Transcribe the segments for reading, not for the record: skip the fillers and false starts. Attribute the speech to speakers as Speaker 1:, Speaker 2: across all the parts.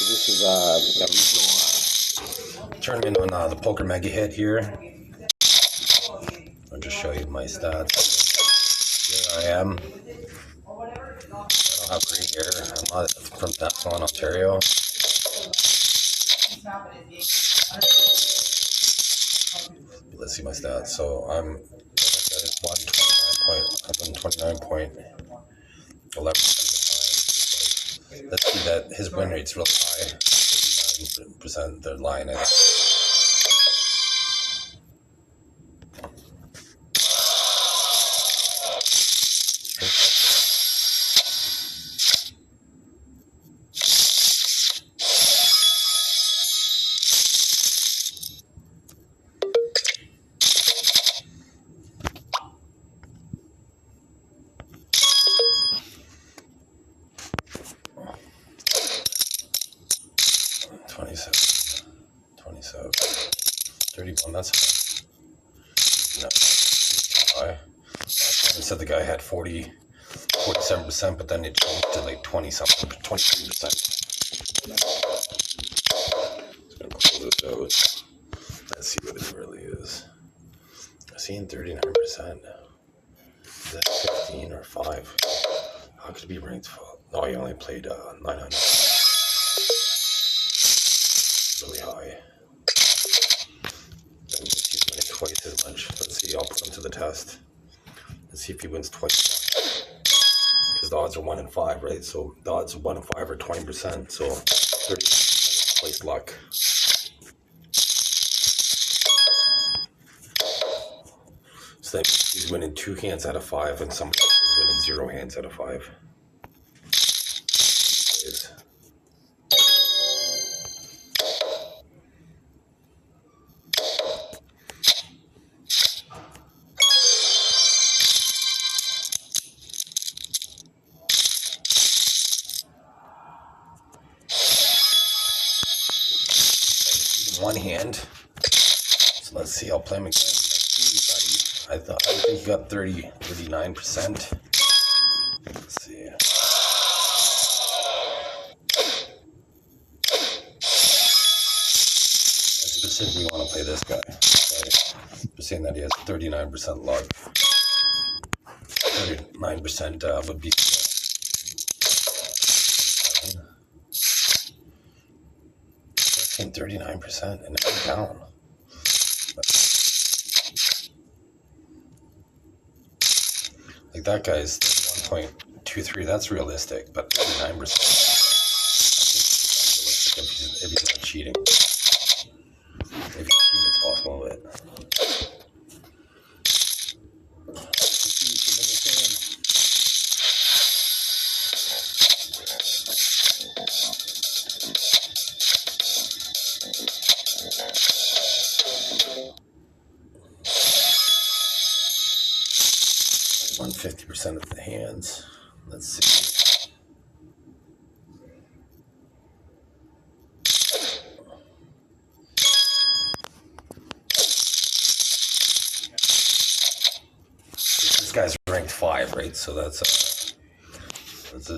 Speaker 1: This is a regional tournament on the Poker Mega Hit here. I'll just show you my stats. Here I am. I don't have great hair. I'm not from Saskatchewan, Ontario. Let's see my stats. So I'm, like I said, it's 29.11% of the time. Let's see that his win rate's really high. 39%. They're lying at it. So 31, that's high. Last time I said the guy had 47%, but then it jumped to like 20-something, 23%. Just gonna close this out. Let's see what it really is. I'm seeing 39%. Is that 15 or 5? How could it be ranked? No, he only played 900. Really high. He's winning twice as much. Let's see, I'll put him to the test. Let's see if he wins twice. Because the odds are 1 in 5, right? So the odds of 1 in 5 are 20%. So 30% twice luck. So that means he's winning 2 hands out of 5, and somebody else is winning 0 hands out of 5. One hand. So let's see, I'll play him again. Let's see, buddy. I think he got 39%. Let's see. I specifically want to play this guy. Okay. Just saying that he has 39% luck. 39% would be 39% and it's down. Like that guy's 31.23. That's realistic, but 39%. I think it's realistic if he's not cheating. If he's cheating, it's possible, but. 150% of the hands. Let's see. This guy's ranked 5, right? So that's so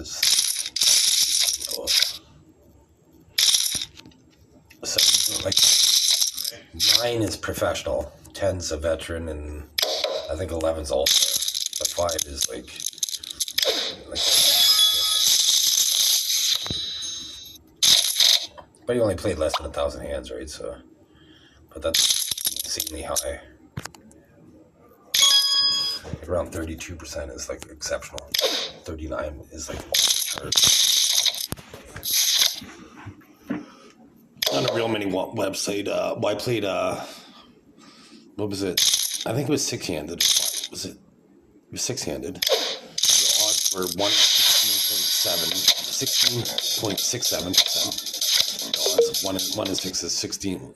Speaker 1: like 9 is professional, 10's a veteran, and I think 11's also. But 5 is like but he only played less than 1,000 hands, right? So, but that's insanely high. Around 32% is like exceptional. 39 is like off the charts. Not a real many website. I played. What was it? I think it was 6-handed. Was it? It was 6-handed. The odds were 16.67%. The odds of 1 in 6 is 16.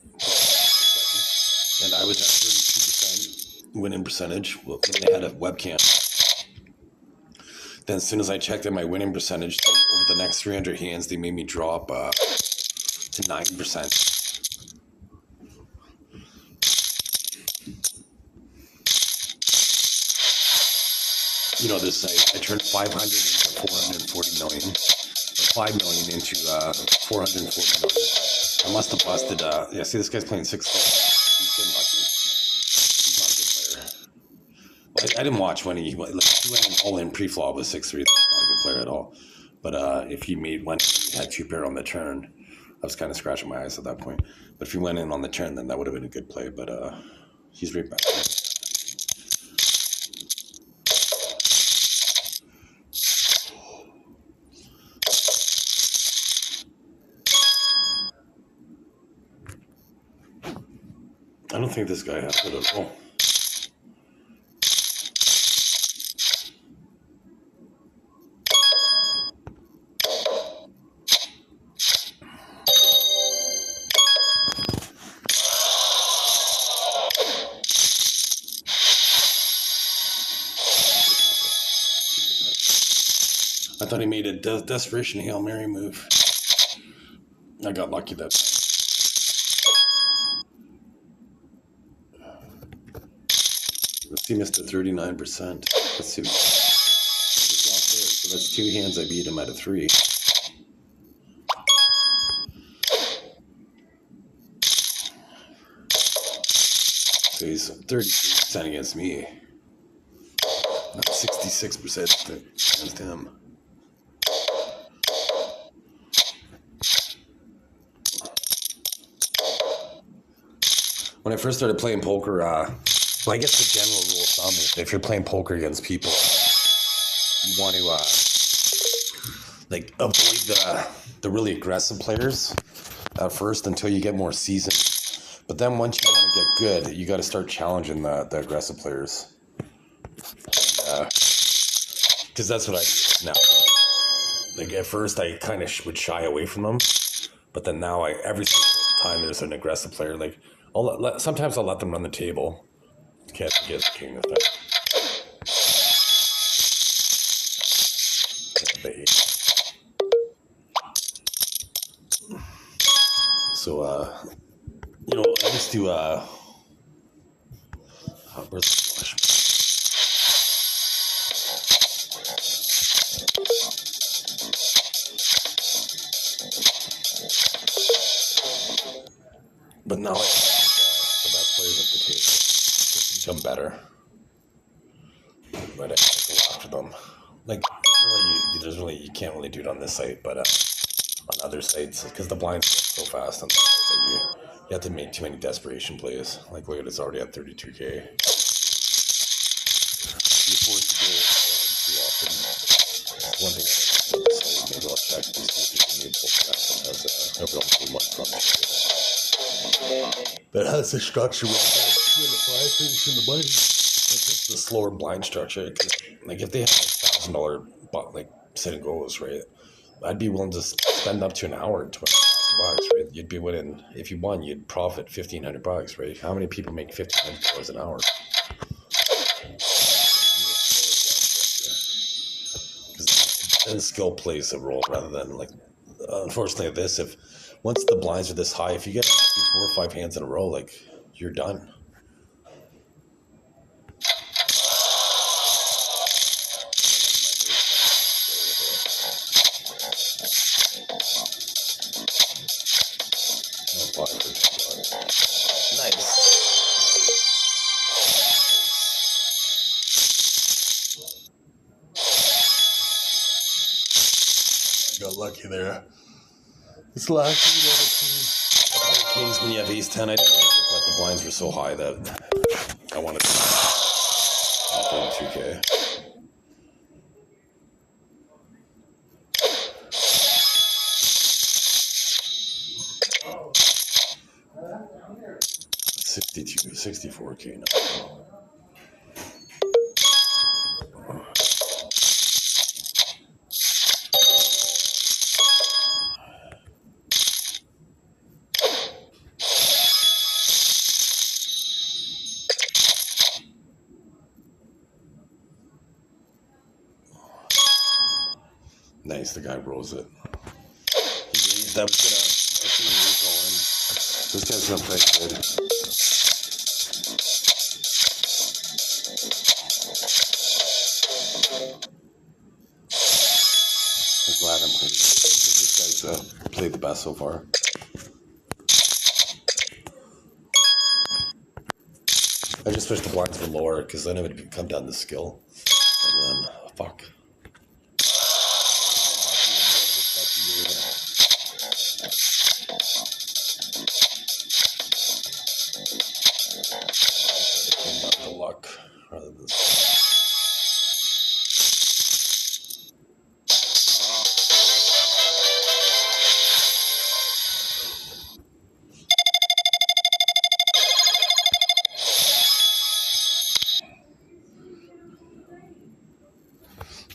Speaker 1: And I was at 32% winning percentage when they had a webcam. Then as soon as I checked in my winning percentage, over the next 300 hands, they made me drop to 9%. You know, this site, I turned 500 into 440 million. But 5 million into 440 million. I must have busted. Yeah, see, this guy's playing 6. He's getting lucky. He's not a good player. Well, I didn't watch when he went all in pre-flop with 6-3. He's not a good player at all. But if he made one, he had 2 pair on the turn. I was kind of scratching my eyes at that point. But if he went in on the turn, then that would have been a good play. But he's right back. I don't think this guy has it at all. I thought he made a desperation Hail Mary move. I got lucky that time. Let's see, missed at 39%. Let's see. So that's 2 hands. I beat him at a 3. So he's 33% against me. Not 66% against him. When I first started playing poker, well, I guess the general rule of thumb is if you're playing poker against people, you want to avoid the really aggressive players at first until you get more seasoned. But then once you want to get good, you got to start challenging the aggressive players. Because that's what I do now. Like at first, I kind of would shy away from them, but then now every single time there's an aggressive player, like sometimes I'll let them run the table. Can't forget the king of that. So I used to where's the flush? But now I think the best players at the table just become better. But I go after them. Like really, you can't really do it on this site, but on other sites, because the blinds go so fast on the site that you have to make too many desperation plays. Like look at it's already at 32K. You're forced to go too often. One thing I don't know, so maybe I'll check and see if you can use poker as everyone too much from that has the structure with the finish in the money. Like it's the slower blind structure. Like if they have $1,000 sit and goes, right? I'd be willing to spend up to an hour, $20,000, right? You'd be winning. If you won, you'd profit $1,500, right? How many people make $1,500 an hour? Because then skill plays a role rather than unfortunately once the blinds are this high, if you get 4 or 5 hands in a row, you're done. Nice. I got lucky there. It's lucky. Kings when you have ace 10, I didn't like it, but the blinds were so high that I wanted to 2K. $64K now. Nice, the guy rolls it. That was gonna roll in. This guy's gonna play good. I'm glad I'm playing. he's played the best so far. I just wish the blinds were lower, because then it would come down to skill. And then, fuck. It came down to luck rather than skill.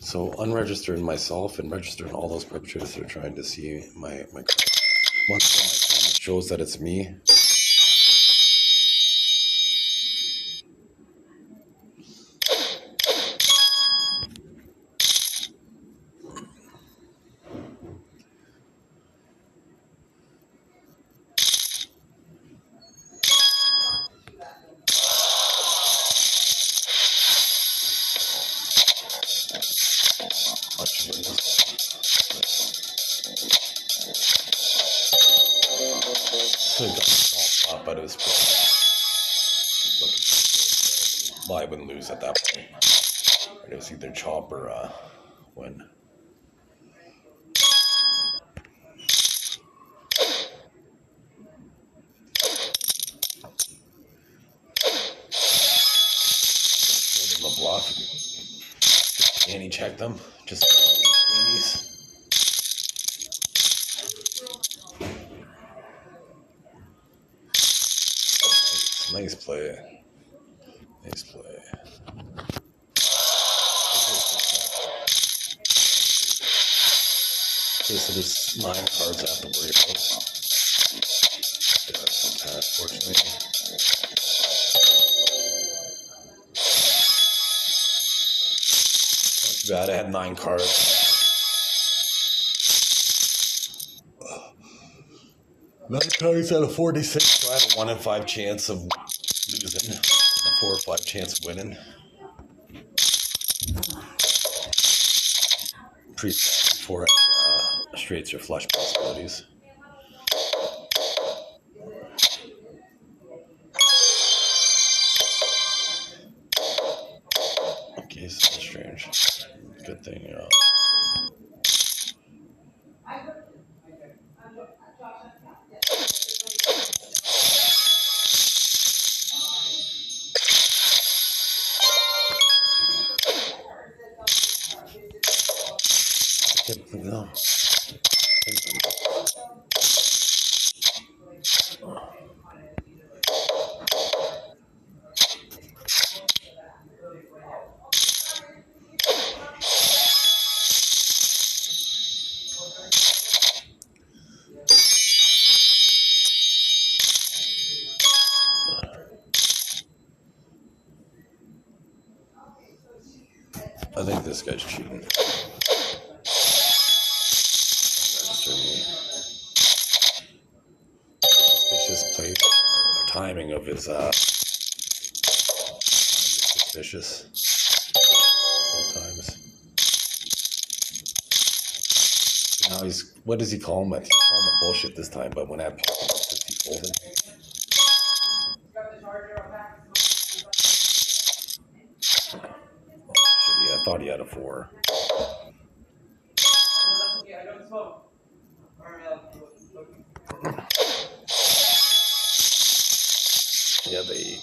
Speaker 1: So unregistered myself and registered all those perpetrators that are trying to see my once again, my comment shows that it's me. Could have gotten the top, but it was pretty. Well, I wouldn't lose at that point. It was either chop or win. The bluff. And he checked them. Just peonies. Nice play. Nice play. Okay, so there's 9 cards I have to worry about. Unfortunately. Not too bad, I had 9 cards. 9 cards out of 46, so I had a 1 in 5 chance of losing, and a 4 or 5 chance of winning. Pre-flop before any straights or flush possibilities. Okay, so that's strange. Good thing, no. I think this guy's cheating. Suspicious play. Timing of his suspicious. All times. Now he's, what does he call him? He called him a bullshit this time, but when I had he folded. I thought he had a 4. Yeah, they.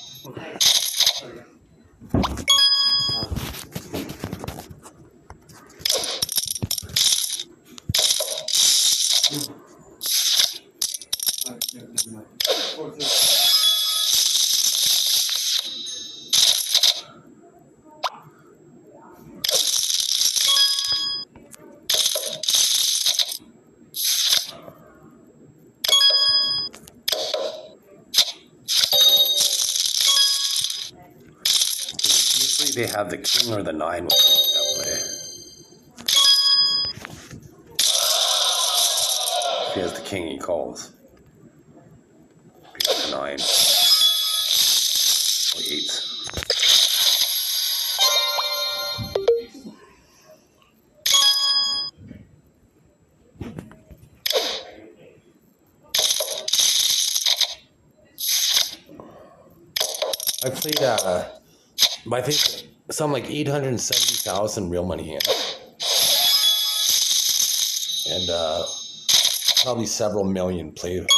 Speaker 1: Usually they have the king or the 9 that way. If he has the king, he calls. If he has the 9. Or 8. I played, I think some like 870,000 real money hands. And probably several million play money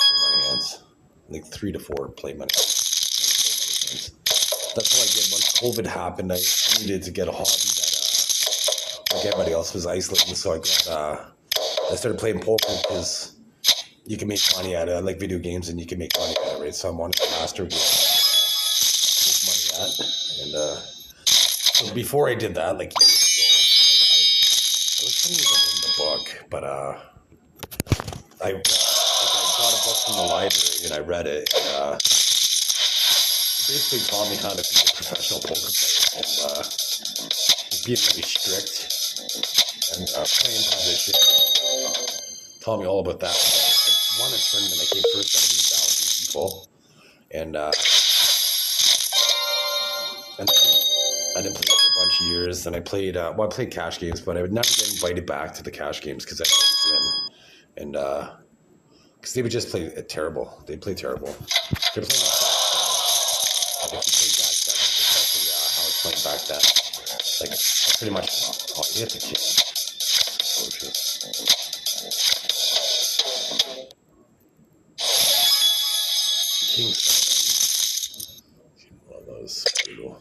Speaker 1: hands. Like 3 to 4 play money hands. That's what I did once COVID happened. I needed to get a hobby that, like everybody else, was isolating. So I started playing poker because you can make money at it. I like video games and you can make money at it, right? So I wanted to master game, make money at. And so before I did that, like years ago, I was trying to even in the book, but I got a book from the library and I read it. And, it basically taught me how to be a professional poker player and being really strict and playing position. Taught me all about that. So I won a tournament. I came first out of 8,000 people, and then I didn't play for a bunch of years. Then I played. I played cash games, but I would never get invited back to the cash games because I didn't win, and because they would just play terrible. They play terrible. They're playing like if you play back then, especially how I was playing back then, like I pretty much you hit the king. Oh shit. King 7. One of those brutal.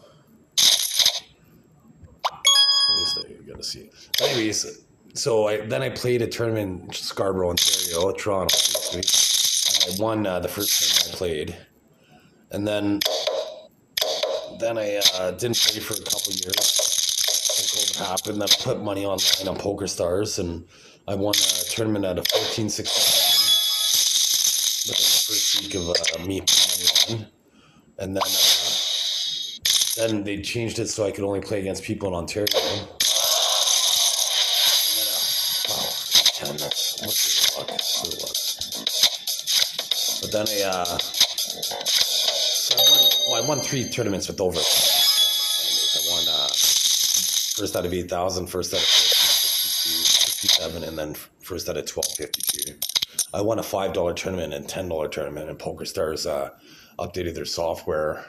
Speaker 1: At least I gotta see. Anyways, so I played a tournament in Scarborough, Ontario, Toronto, and I won the first tournament I played, and then I didn't play for a couple years. When COVID happened, then I put money online on Poker Stars, and I won a tournament out of 1467 within the first week of me putting money on. And then they changed it so I could only play against people in Ontario. And then, wow, 10, that's what's your luck? Good luck. But then I won 3 tournaments with over. I won first out of 8,000, first out of 1462, 67, and then first out of 1252. I won a $5 tournament and $10 tournament, and PokerStars updated their software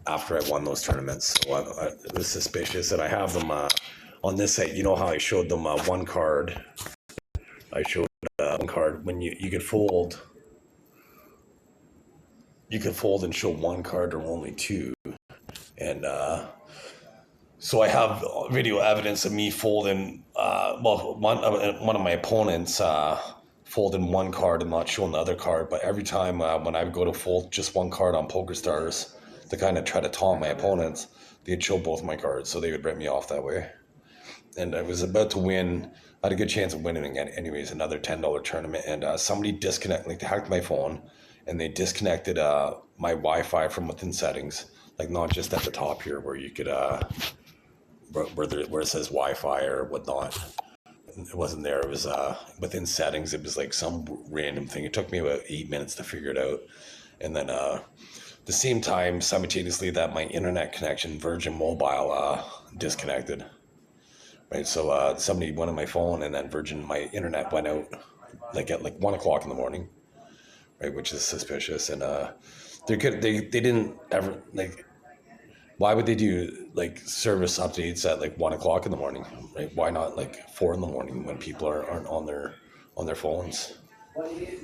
Speaker 1: after I won those tournaments. So it was suspicious, and I have them on this site. You know how I showed them one card? I showed one card when you could fold. You could fold and show one card or only 2, and so I have video evidence of me folding. One of my opponents folding one card and not showing the other card. But every time when I would go to fold just one card on PokerStars to kind of try to taunt my opponents, they'd show both my cards, so they would rip me off that way. And I was about to win. I had a good chance of winning again. Anyways, another $10 tournament, and somebody disconnected, like they hacked my phone, and they disconnected my Wi-Fi from within settings, like not just at the top here where you could where it says Wi-Fi or whatnot. It wasn't there. It was within settings. It was like some random thing. It took me about 8 minutes to figure it out, and then the same time simultaneously that my internet connection, Virgin Mobile, disconnected. Right, so somebody went on my phone, and then Virgin, my internet went out like at 1 o'clock in the morning, right, which is suspicious. And they didn't ever, like, why would they do like service updates at 1 o'clock in the morning, right? Why not 4 in the morning when people aren't on their phones,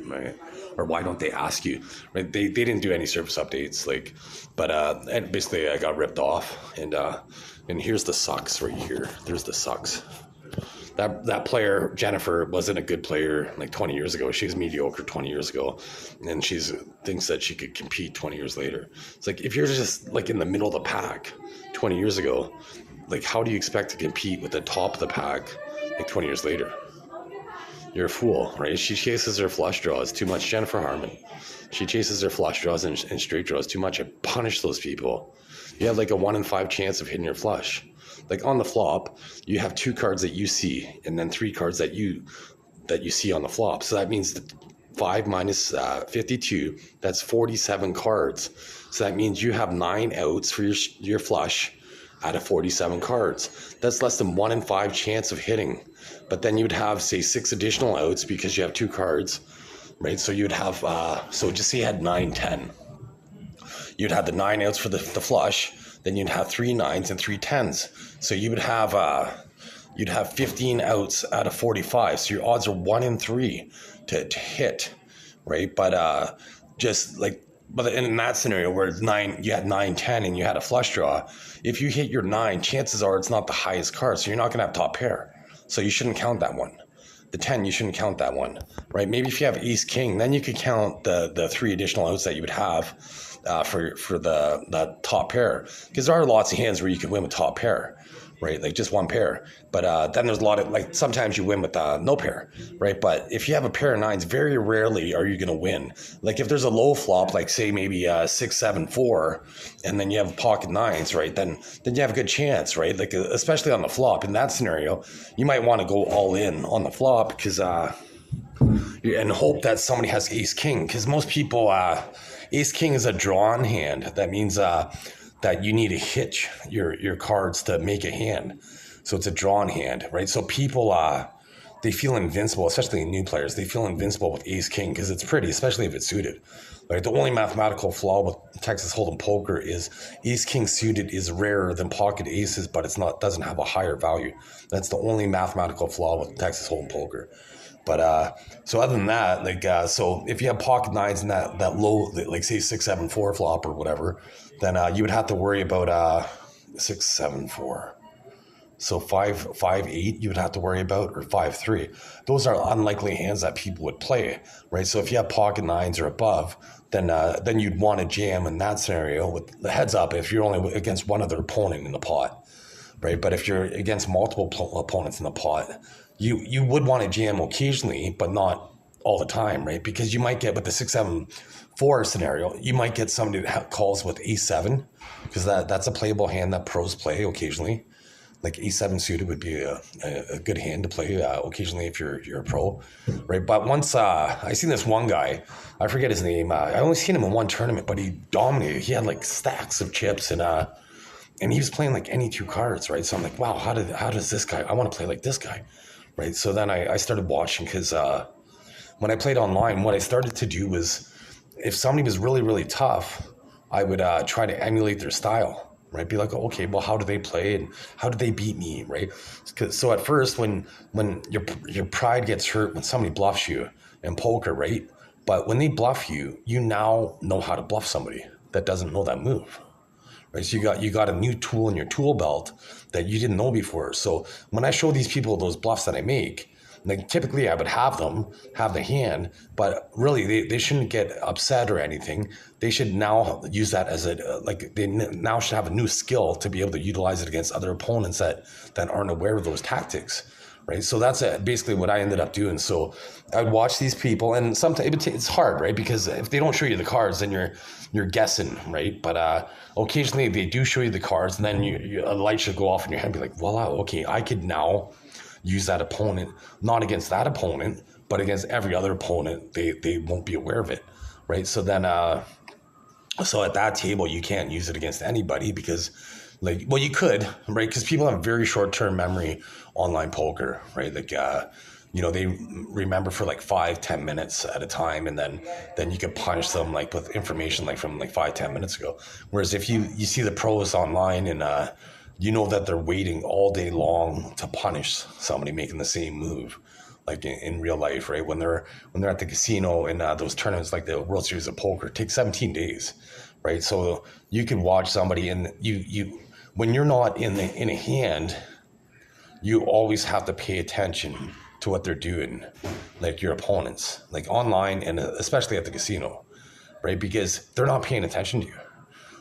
Speaker 1: right? Or why don't they ask you, right? They didn't do any service updates, but and basically I got ripped off, and here's the sucks right here. There's the sucks. That player, Jennifer, wasn't a good player 20 years ago. She was mediocre 20 years ago, and she thinks that she could compete 20 years later. It's like, if you're just in the middle of the pack 20 years ago, how do you expect to compete with the top of the pack 20 years later? You're a fool, right? She chases her flush draws too much. Jennifer Harmon, she chases her flush draws and straight draws too much. I punish those people. You have a 1 in 5 chance of hitting your flush. On the flop, you have 2 cards that you see, and then 3 cards that you see on the flop. So that means that 5 minus 52, that's 47 cards. So that means you have 9 outs for your flush out of 47 cards. That's less than 1 in 5 chance of hitting. But then you would have, say, 6 additional outs because you have 2 cards, right? So you would have, so just say you had 9, 10. you'd have the 9 outs for the flush, then you'd have 3 9s and 3 10s. So you would have you'd have 15 outs out of 45. So your odds are 1 in 3 to hit, right? But but in that scenario where you had 9 10 and you had a flush draw, if you hit your 9, chances are it's not the highest card, so you're not going to have top pair. So you shouldn't count that one. The 10, you shouldn't count that one, right? Maybe if you have ace king, then you could count the 3 additional outs that you would have for the top pair, because there are lots of hands where you could win with top pair, right? Like just one pair. But then there's a lot of, like, sometimes you win with no pair, right? But if you have a pair of 9s, very rarely are you going to win. Like if there's a low flop, like say maybe 6 7 4, and then you have pocket 9s, right? Then you have a good chance, right? Like especially on the flop. In that scenario, you might want to go all in on the flop because and hope that somebody has ace king, because most people ace king is a drawn hand. That means that you need to hitch your cards to make a hand. So it's a drawn hand, right? So people, they feel invincible, especially new players. They feel invincible with ace king because it's pretty, especially if it's suited. Right? The only mathematical flaw with Texas Hold'em poker is ace king suited is rarer than pocket aces, but doesn't have a higher value. That's the only mathematical flaw with Texas Hold'em poker. But so other than that, like so if you have pocket 9s and that low, like say 6 7 4 flop or whatever, then you would have to worry about 6 7 4. So 5 5 8 you would have to worry about, or 5 3. Those are unlikely hands that people would play, right? So if you have pocket 9s or above, then you'd want to jam in that scenario with the heads up if you're only against one other opponent in the pot, right? But if you're against multiple opponents in the pot, you would want to jam occasionally, but not all the time, right? Because you might get, with the 6 7 4 scenario, you might get somebody that calls with ace 7, because that's a playable hand that pros play occasionally. Like ace 7 suited would be a good hand to play occasionally if you're a pro, right? But once I seen this one guy, I forget his name. I only seen him in one tournament, but he dominated. He had like stacks of chips, and he was playing like any 2 cards, right? So I'm like, wow, how does this guy? I want to play like this guy, right? So then I started watching, because when I played online, what I started to do was, if somebody was really, really tough, I would try to emulate their style. Right, be like, okay, well, how do they play and how do they beat me, right? So at first, when your pride gets hurt when somebody bluffs you in poker, right? But when they bluff you, you now know how to bluff somebody that doesn't know that move, right? So you got a new tool in your tool belt that you didn't know before. So when I show these people those bluffs that I make, like typically I would have the hand, but really they shouldn't get upset or anything. They should now use that as they now should have a new skill to be able to utilize it against other opponents that aren't aware of those tactics, right? So that's basically what I ended up doing. So I'd watch these people, and sometimes it's hard, right? Because if they don't show you the cards, then you're guessing, right? But occasionally they do show you the cards, and then a light should go off in your head and be like, voila, okay, I could now use that opponent, not against that opponent, but against every other opponent. They won't be aware of it, right? So then, so at that table, you can't use it against anybody, because, like, well, you could, right? Because people have very short-term memory online poker, right? Like, they remember for like 5-10 minutes at a time, and then you could punish them like with information like from like 5-10 minutes ago. Whereas if you see the pros online, and you know that they're waiting all day long to punish somebody making the same move, like in real life, right? When they're at the casino in those tournaments, like the World Series of Poker, it takes 17 days, right? So you can watch somebody, and you when you're not in a hand, you always have to pay attention to what they're doing, like your opponents, like online, and especially at the casino, right? Because they're not paying attention to you.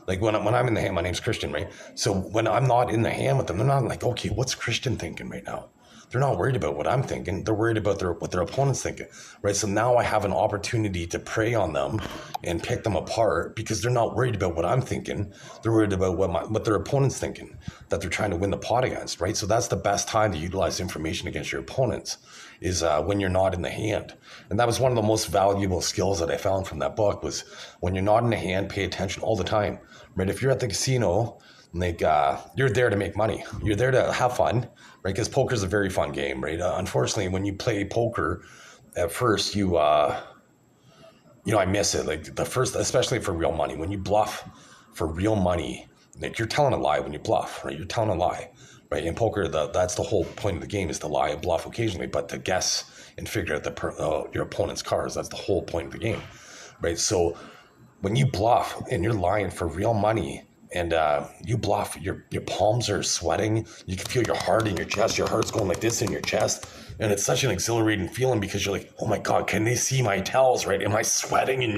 Speaker 1: Like when I'm in the hand, my name's Christian, right? So when I'm not in the hand with them, they're not like, okay, what's Christian thinking right now? They're not worried about what I'm thinking. They're worried about what their opponent's thinking, right? So now I have an opportunity to prey on them and pick them apart, because they're not worried about what I'm thinking. They're worried about what their opponent's thinking, that they're trying to win the pot against, right? So that's the best time to utilize information against your opponents, is when you're not in the hand. And that was one of the most valuable skills that I found from that book, was when you're not in the hand, pay attention all the time, right? If you're at the casino, like you're there to make money. You're there to have fun, right? Because poker is a very fun game, right? Unfortunately, when you play poker, at first I miss it. Like the first, especially for real money, when you bluff for real money, like you're telling a lie when you bluff, right? You're telling a lie, right? In poker, that's the whole point of the game, is to lie and bluff occasionally, but to guess and figure out your opponent's cards. That's the whole point of the game, right? So when you bluff and you're lying for real money, and you bluff, your palms are sweating. You can feel your heart in your chest. Your heart's going like this in your chest. And it's such an exhilarating feeling, because you're like, oh my God, can they see my tells, right? Am I sweating? And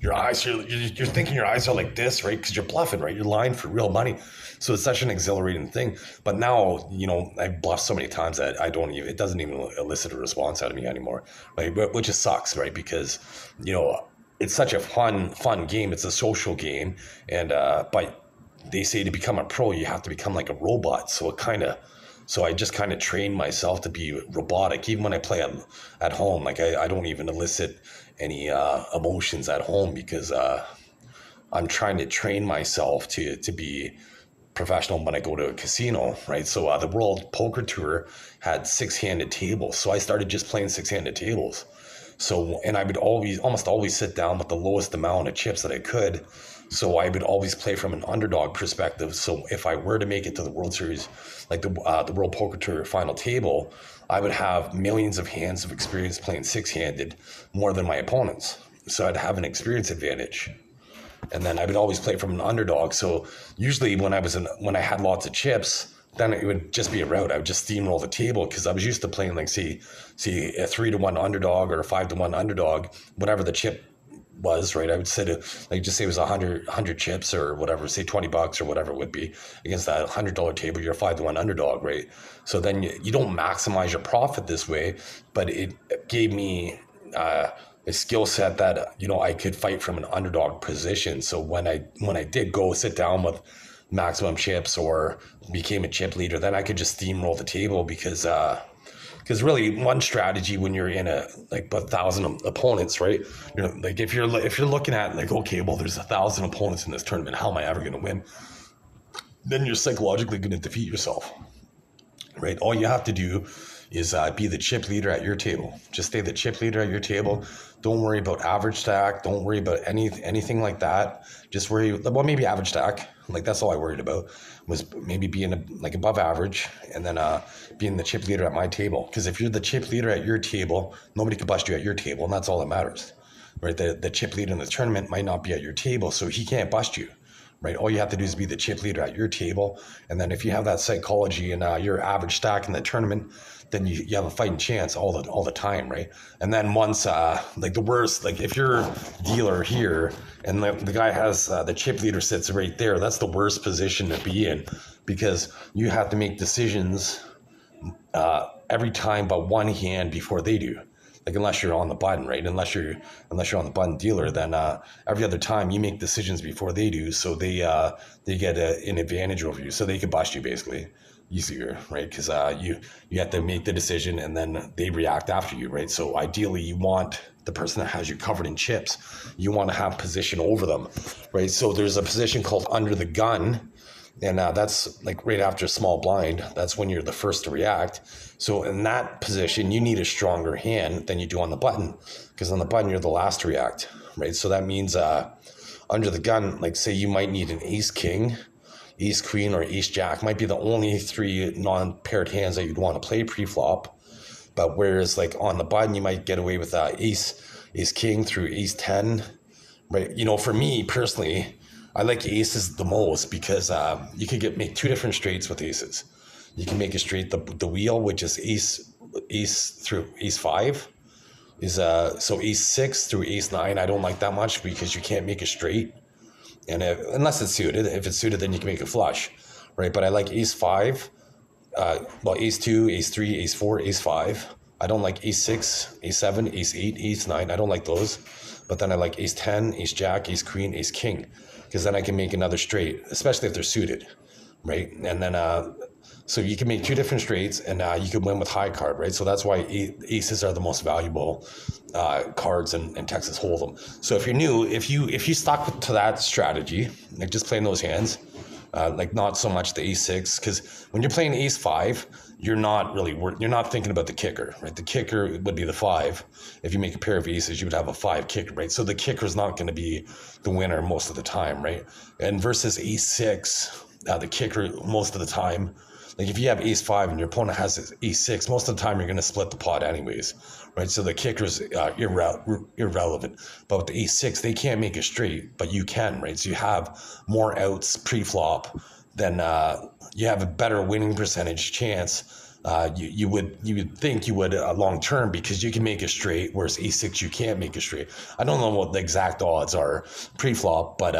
Speaker 1: your eyes, you're thinking your eyes are like this, right? Because you're bluffing, right? You're lying for real money. So it's such an exhilarating thing. But now, I've bluffed so many times that it doesn't even elicit a response out of me anymore, right? Which just sucks, right? Because, it's such a fun game. It's a social game. And, but they say to become a pro, you have to become like a robot. So I just kind of train myself to be robotic. Even when I play at home, like I don't even elicit any emotions at home, because I'm trying to train myself to be professional when I go to a casino, right? So the World Poker Tour had 6-handed tables. So I started just playing 6-handed tables. So, and I would almost always sit down with the lowest amount of chips that I could. So I would always play from an underdog perspective. So if I were to make it to the World Series, like the World Poker Tour final table, I would have millions of hands of experience playing 6-handed, more than my opponents. So I'd have an experience advantage. And then I would always play from an underdog. So usually when I had lots of chips, then it would just be a rout. I would just steamroll the table, because I was used to playing like say a 3-1 underdog or a 5-1 underdog, whatever the chip was, right? I would say just say it was 100 chips or whatever, say $20 or whatever it would be against that $100 table. You're a 5-1 underdog, right? So then you don't maximize your profit this way, but it gave me a skill set that I could fight from an underdog position. So when I did go sit down with maximum chips or became a chip leader, then I could just steamroll the table, because really one strategy when you're in a 1,000 opponents, right? Like if you're looking at like, okay, well, there's 1,000 opponents in this tournament, how am I ever going to win? Then you're psychologically going to defeat yourself, right? All you have to do is be the chip leader at your table. Just stay the chip leader at your table. Don't worry about average stack. Don't worry about anything like that. Just worry, well, maybe average stack. Like that's all I worried about, was maybe being above average, and then being the chip leader at my table. Because if you're the chip leader at your table, nobody can bust you at your table, and that's all that matters, right? The chip leader in the tournament might not be at your table, so he can't bust you, right? All you have to do is be the chip leader at your table, and then if you have that psychology and your average stack in the tournament, then you have a fighting chance all the time, right? And then once the worst, like if you're dealer here and the guy has the chip leader sits right there, that's the worst position to be in, because you have to make decisions every time but one hand before they do. Like unless you're on the button, right? Unless you're on the button dealer, then every other time you make decisions before they do, so they get an advantage over you, so they can bust you basically easier, right? Because you have to make the decision and then they react after you, right? So ideally you want the person that has you covered in chips, you want to have position over them, right? So there's a position called under the gun, and that's like right after small blind. That's when you're the first to react. So in that position, you need a stronger hand than you do on the button, because on the button, you're the last to react, right? So that means under the gun, like say you might need an ace king, ace queen, or ace jack might be the only 3 non-paired hands that you'd want to play pre-flop. But whereas like on the button, you might get away with ace king through ace 10, right? For me personally, I like aces the most, because you could make 2 different straights with aces. You can make a straight, the wheel, which is ace through ace 5, is so ace 6 through ace 9. I don't like that much, because you can't make a straight, and unless it's suited. If it's suited, then you can make a flush, right? But I like ace 5, ace 2, ace 3, ace 4, ace 5. I don't like ace 6, ace 7, ace 8, ace 9. I don't like those. But then I like ace 10, ace jack, ace queen, ace king, because then I can make another straight, especially if they're suited, right? And then so you can make 2 different straights, and you can win with high card, right? So that's why aces are the most valuable cards in Texas Hold'em. So if you're new, if you stuck to that strategy, like just playing those hands, Like not so much the ace-6, because when you're playing ace-5, you're not thinking about the kicker, right? The kicker would be the 5. If you make a pair of aces, you would have a 5 kicker, right? So the kicker is not going to be the winner most of the time, right? And versus ace-6, the kicker most of the time, like if you have ace-5 and your opponent has ace-6, most of the time you're going to split the pot anyways, right? So the kicker's irrelevant. But with the ace-6, they can't make a straight, but you can, right? So you have more outs pre-flop, then you have a better winning percentage chance. You would think you would long term, because you can make a straight, whereas ace-6 you can't make a straight. I don't know what the exact odds are pre-flop, but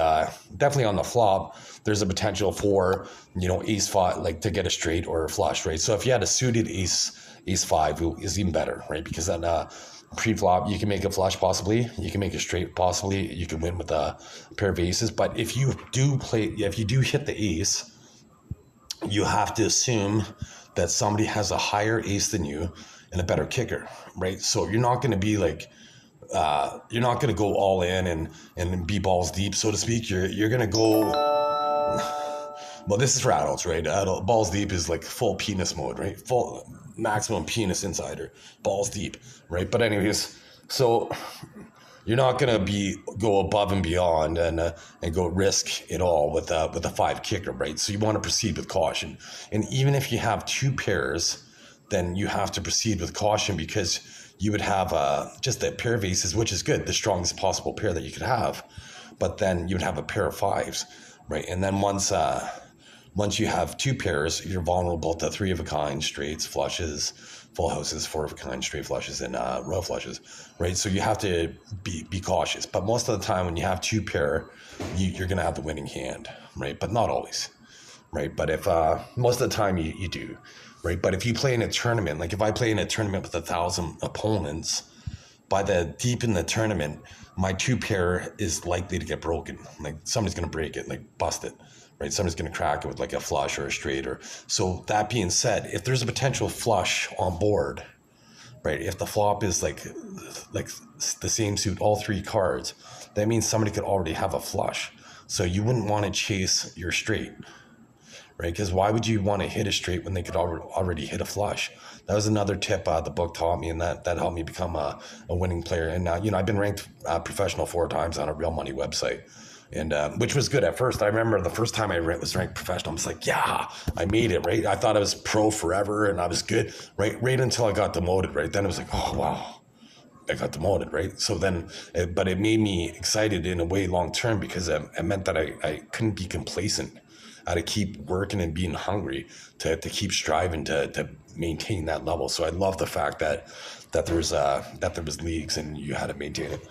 Speaker 1: definitely on the flop there's a potential for ace-5 like to get a straight or a flush, right? So if you had a suited ace-5 is even better, right? Because then pre-flop you can make a flush, possibly you can make a straight, possibly you can win with a pair of aces. But if you do hit the ace, you have to assume that somebody has a higher ace than you and a better kicker, right? So you're not going to be like you're not going to go all in and be balls deep, so to speak. You're going to go, well, this is for adults, right? Balls deep is like full penis mode, right? Full maximum penis insider, balls deep, right? But anyways, so you're not gonna go above and beyond and go risk it all with a 5 kicker, right? So you want to proceed with caution. And even if you have 2 pairs, then you have to proceed with caution, because you would have just a pair of aces, which is good, the strongest possible pair that you could have. But then you would have a pair of 5s, right? And then once you have 2 pairs, you're vulnerable to 3 of a kind, straights, flushes, full houses, 4 of a kind, straight flushes, and row flushes, right? So you have to be cautious. But most of the time when you have 2 pair, you're going to have the winning hand, right? But not always, right? But if most of the time you do, right? But if you play in a tournament, like if I play in a tournament with 1,000 opponents, by the deep in the tournament, my 2 pair is likely to get broken. Like somebody's going to break it, like bust it, right? Somebody's going to crack it with like a flush or a straight. Or so that being said, if there's a potential flush on board, right? If the flop is like the same suit, all 3 cards, that means somebody could already have a flush. So you wouldn't want to chase your straight, right? Because why would you want to hit a straight when they could already hit a flush? That was another tip the book taught me, and that helped me become a winning player. And I've been ranked professional 4 times on a real money website, and which was good at first. I remember the first time I was ranked professional, I was like, yeah, I made it, right? I thought I was pro forever and I was good, right until I got demoted, right? Then it was like, oh wow, I got demoted, right? So then, but it made me excited in a way long term, because it meant that I couldn't be complacent. I had to keep working and being hungry to keep striving to maintain that level. So I love the fact that there was leagues and you had to maintain it.